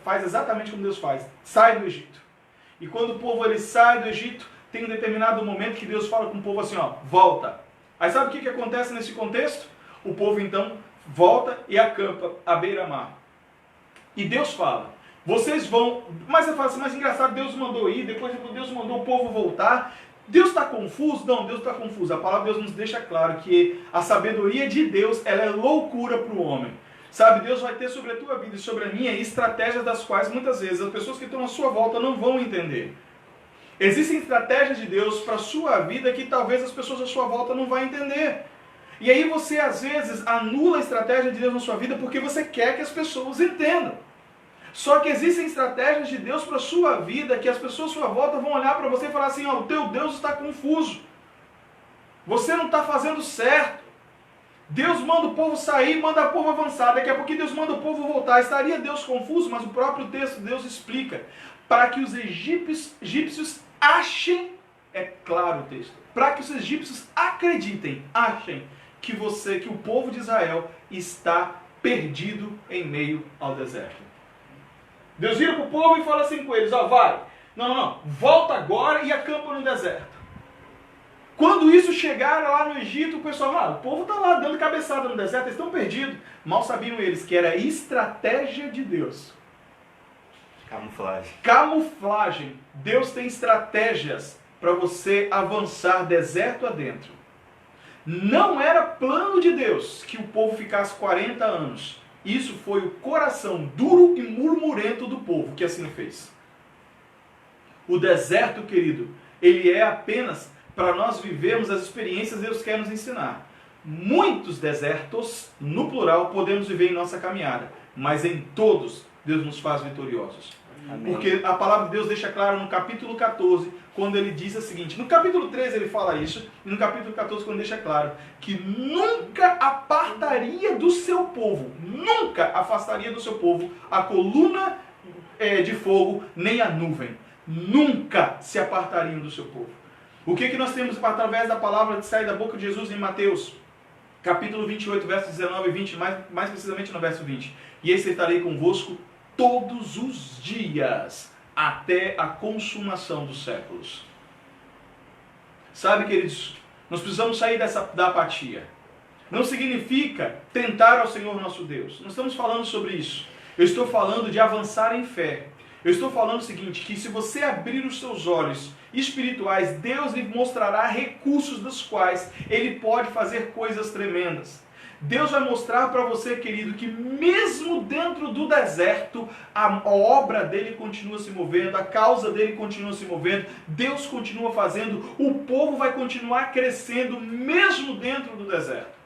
faz exatamente como Deus faz. Sai do Egito. E quando o povo ele sai do Egito, tem um determinado momento que Deus fala com o povo assim, ó, volta. Aí sabe o que acontece nesse contexto? O povo então volta e acampa à beira-mar. E Deus fala, vocês vão... Mas você fala assim, mas engraçado, Deus mandou ir, depois Deus mandou o povo voltar. Deus está confuso? Não, Deus está confuso. A palavra de Deus nos deixa claro que a sabedoria de Deus ela é loucura para o homem. Sabe, Deus vai ter sobre a tua vida e sobre a minha estratégias das quais muitas vezes as pessoas que estão à sua volta não vão entender. Existem estratégias de Deus para a sua vida que talvez as pessoas à sua volta não vão entender. E aí você às vezes anula a estratégia de Deus na sua vida porque você quer que as pessoas entendam. Só que existem estratégias de Deus para a sua vida que as pessoas à sua volta vão olhar para você e falar assim, ó, o teu Deus está confuso. Você não está fazendo certo. Deus manda o povo sair, manda o povo avançar. Daqui a pouco Deus manda o povo voltar. Estaria Deus confuso? Mas o próprio texto de Deus explica. Para que os egípcios achem, é claro o texto, para que os egípcios acreditem, achem que o povo de Israel está perdido em meio ao deserto. Deus vira para o povo e fala assim com eles, ó, vai, não, volta agora e acampa no deserto. Quando isso chegar lá no Egito, o pessoal, o povo está lá dando cabeçada no deserto, eles estão perdidos. Mal sabiam eles que era estratégia de Deus. Camuflagem. Camuflagem. Deus tem estratégias para você avançar deserto adentro. Não era plano de Deus que o povo ficasse 40 anos. Isso foi o coração duro e murmurento do povo que assim fez. O deserto, querido, ele é apenas para nós vivermos as experiências que Deus quer nos ensinar. Muitos desertos, no plural, podemos viver em nossa caminhada, mas em todos Deus nos faz vitoriosos. Amém. Porque a palavra de Deus deixa claro no capítulo 14, quando ele diz o seguinte, no capítulo 13 ele fala isso, e no capítulo 14 quando deixa claro, que nunca apartaria do seu povo, nunca afastaria do seu povo a coluna de fogo, nem a nuvem. Nunca se apartariam do seu povo. O que nós temos através da palavra que sai da boca de Jesus em Mateus, capítulo 28, versos 19 e 20, mais precisamente no verso 20. E eis que estarei convosco todos os dias, até a consumação dos séculos. Sabe, queridos, nós precisamos sair da apatia. Não significa tentar ao Senhor nosso Deus. Não estamos falando sobre isso. Eu estou falando de avançar em fé. Eu estou falando o seguinte, que se você abrir os seus olhos espirituais, Deus lhe mostrará recursos dos quais Ele pode fazer coisas tremendas. Deus vai mostrar para você, querido, que mesmo dentro do deserto, a obra dele continua se movendo, a causa dele continua se movendo, Deus continua fazendo, o povo vai continuar crescendo mesmo dentro do deserto.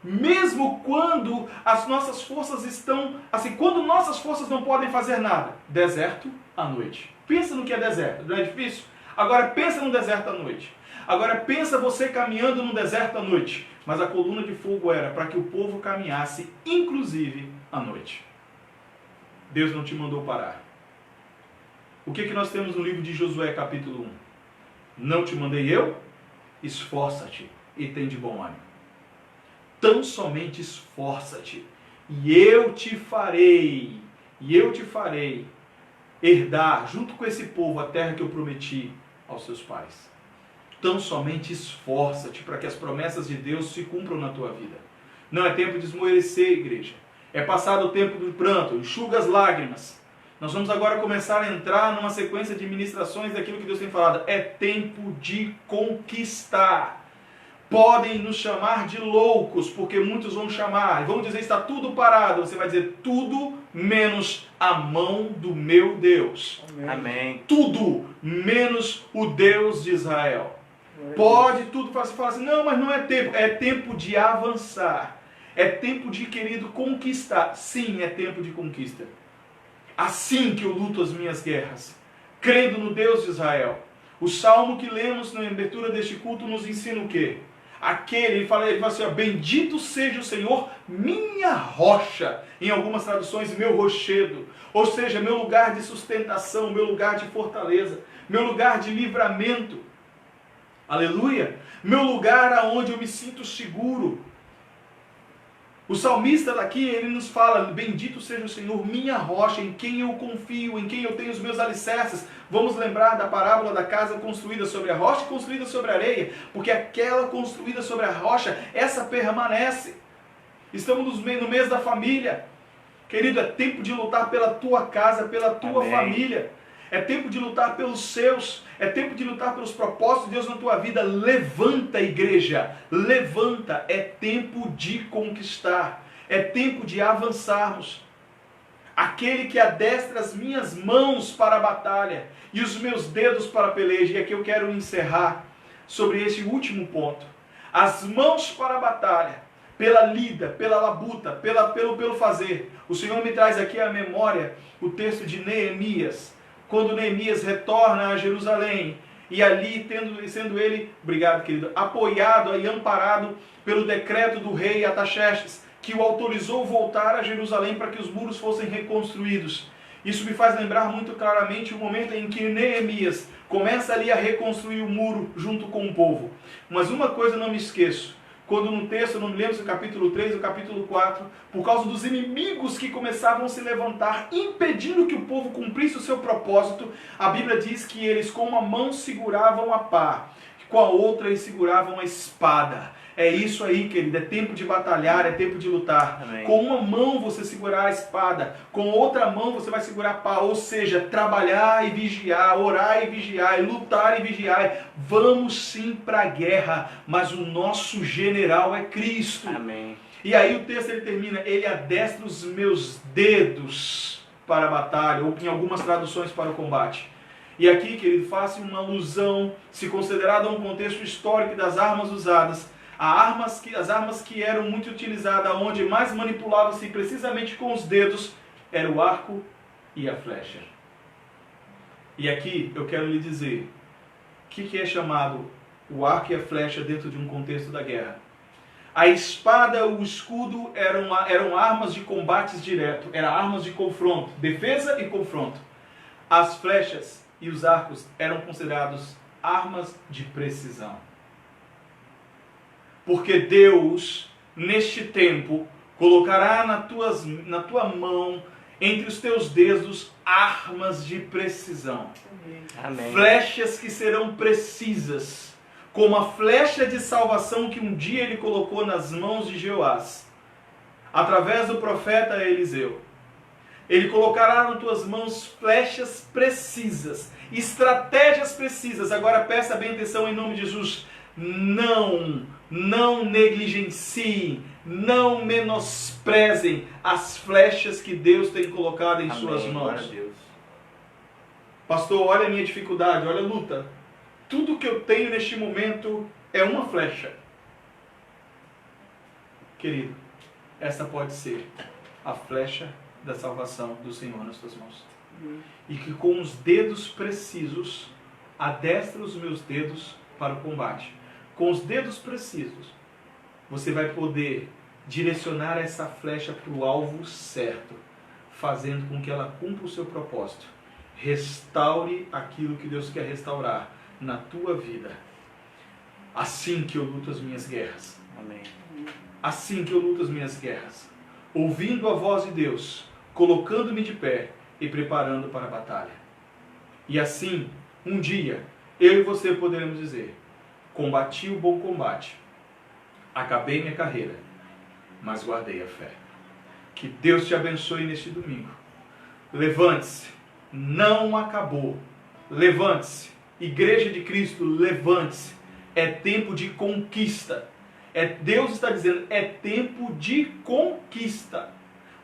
Mesmo quando as nossas forças estão, assim, quando nossas forças não podem fazer nada. Deserto à noite. Pensa no que é deserto, não é difícil? Agora pensa no deserto à noite. Agora pensa você caminhando no deserto à noite. Mas a coluna de fogo era para que o povo caminhasse, inclusive, à noite. Deus não te mandou parar. O que nós temos no livro de Josué, capítulo 1? Não te mandei eu? Esforça-te e tem de bom ânimo. Tão somente esforça-te, e eu te farei herdar, junto com esse povo, a terra que eu prometi aos seus pais. Tão somente esforça-te para que as promessas de Deus se cumpram na tua vida. Não é tempo de esmorecer, igreja. É passado o tempo do pranto, enxuga as lágrimas. Nós vamos agora começar a entrar numa sequência de ministrações daquilo que Deus tem falado. É tempo de conquistar. Podem nos chamar de loucos, porque muitos vão chamar, e vão dizer, está tudo parado. Você vai dizer, tudo menos a mão do meu Deus. Amém. Tudo menos o Deus de Israel. Pode tudo, você fala assim, não, mas não é tempo de avançar. É tempo de, querido, conquistar. Sim, é tempo de conquista. Assim que eu luto as minhas guerras, crendo no Deus de Israel. O salmo que lemos na abertura deste culto nos ensina o quê? Ele fala assim, ó, bendito seja o Senhor, minha rocha, em algumas traduções, meu rochedo, ou seja, meu lugar de sustentação, meu lugar de fortaleza, meu lugar de livramento, aleluia, meu lugar aonde eu me sinto seguro. O salmista daqui, ele nos fala, bendito seja o Senhor, minha rocha, em quem eu confio, em quem eu tenho os meus alicerces. Vamos lembrar da parábola da casa construída sobre a rocha e construída sobre a areia, porque aquela construída sobre a rocha, essa permanece. Estamos no mês da família. Querido, é tempo de lutar pela tua casa, pela tua família. É tempo de lutar pelos seus. É tempo de lutar pelos propósitos de Deus na tua vida. Levanta, igreja. Levanta. É tempo de conquistar. É tempo de avançarmos. Aquele que adestra as minhas mãos para a batalha e os meus dedos para a peleja. E aqui eu quero encerrar sobre esse último ponto. As mãos para a batalha, pela lida, pela labuta, pelo fazer. O Senhor me traz aqui à memória o texto de Neemias. Quando Neemias retorna a Jerusalém, e ali sendo ele, obrigado querido, apoiado e amparado pelo decreto do rei Artaxerxes, que o autorizou voltar a Jerusalém para que os muros fossem reconstruídos. Isso me faz lembrar muito claramente o momento em que Neemias começa ali a reconstruir o muro junto com o povo. Mas uma coisa eu não me esqueço. Quando no texto, eu não me lembro se o capítulo 3 ou o capítulo 4, por causa dos inimigos que começavam a se levantar, impedindo que o povo cumprisse o seu propósito, a Bíblia diz que eles com uma mão seguravam a pá, com a outra eles seguravam a espada. É isso aí, querido, é tempo de batalhar, é tempo de lutar. Amém. Com uma mão você segurar a espada, com outra mão você vai segurar a pá, ou seja, trabalhar e vigiar, orar e vigiar, lutar e vigiar. Vamos sim para a guerra, mas o nosso general é Cristo. Amém. E aí o texto ele termina, ele adestra os meus dedos para a batalha, ou em algumas traduções para o combate. E aqui, querido, faça uma alusão, se considerado um contexto histórico das armas usadas, as armas que eram muito utilizadas, onde mais manipulava-se precisamente com os dedos, era o arco e a flecha. E aqui eu quero lhe dizer, o que é chamado o arco e a flecha dentro de um contexto da guerra? A espada, o escudo eram armas de combates direto, eram armas de confronto, defesa e confronto. As flechas e os arcos eram considerados armas de precisão. Porque Deus, neste tempo, colocará na tua mão, entre os teus dedos, armas de precisão. Amém. Flechas que serão precisas, como a flecha de salvação que um dia ele colocou nas mãos de Jeoás, através do profeta Eliseu. Ele colocará nas tuas mãos flechas precisas, estratégias precisas. Agora presta bem atenção em nome de Jesus. não negligenciem, não menosprezem as flechas que Deus tem colocado em suas Glória a mãos. Deus. Pastor, olha a minha dificuldade, olha a luta. Tudo que eu tenho neste momento é uma flecha. Querido, essa pode ser a flecha da salvação do Senhor nas tuas mãos. E que com os dedos precisos, adestra os meus dedos para o combate. Com os dedos precisos, você vai poder direcionar essa flecha para o alvo certo, fazendo com que ela cumpra o seu propósito. Restaure aquilo que Deus quer restaurar na tua vida. Assim que eu luto as minhas guerras. Amém. Assim que eu luto as minhas guerras. Ouvindo a voz de Deus, colocando-me de pé e preparando para a batalha. E assim, um dia, eu e você poderemos dizer: combati o bom combate, acabei minha carreira, mas guardei a fé. Que Deus te abençoe neste domingo. Levante-se, não acabou. Levante-se, Igreja de Cristo, levante-se. É tempo de conquista. Deus está dizendo, é tempo de conquista.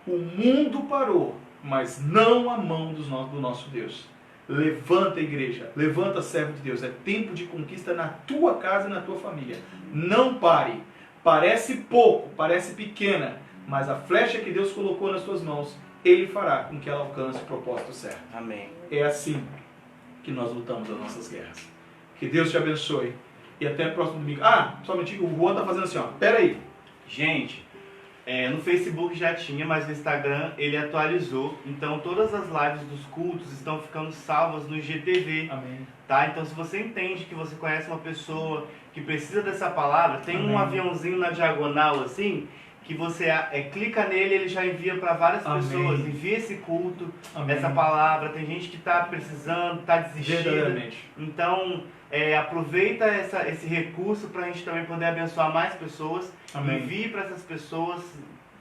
O mundo parou, mas não a mão do nosso Deus. Levanta, igreja, levanta, servo de Deus. É tempo de conquista na tua casa e na tua família. Não pare. Parece pouco, parece pequena, mas a flecha que Deus colocou nas tuas mãos, Ele fará com que ela alcance o propósito certo. Amém. É assim que nós lutamos as nossas guerras. Que Deus te abençoe. E até o próximo domingo. Somente o Juan está fazendo assim, ó. Pera aí. Gente, no Facebook já tinha, mas no Instagram ele atualizou. Então todas as lives dos cultos estão ficando salvas no IGTV. Amém. Tá? Então se você entende que você conhece uma pessoa que precisa dessa palavra, tem um aviãozinho na diagonal assim, que você clica nele, ele já envia para várias pessoas. Envia esse culto, essa palavra. Tem gente que está precisando, está desistindo. Verdadeiramente. Então aproveita esse recurso para a gente também poder abençoar mais pessoas. Amém. Envie para essas pessoas,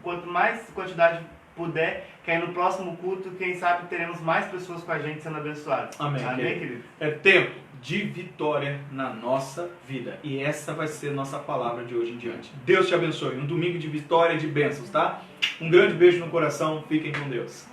quanto mais quantidade puder, que aí no próximo culto, quem sabe, teremos mais pessoas com a gente sendo abençoadas. Amém, Amém, querido? É tempo de vitória na nossa vida. E essa vai ser nossa palavra de hoje em diante. Deus te abençoe. Um domingo de vitória e de bênçãos, tá? Um grande beijo no coração. Fiquem com Deus.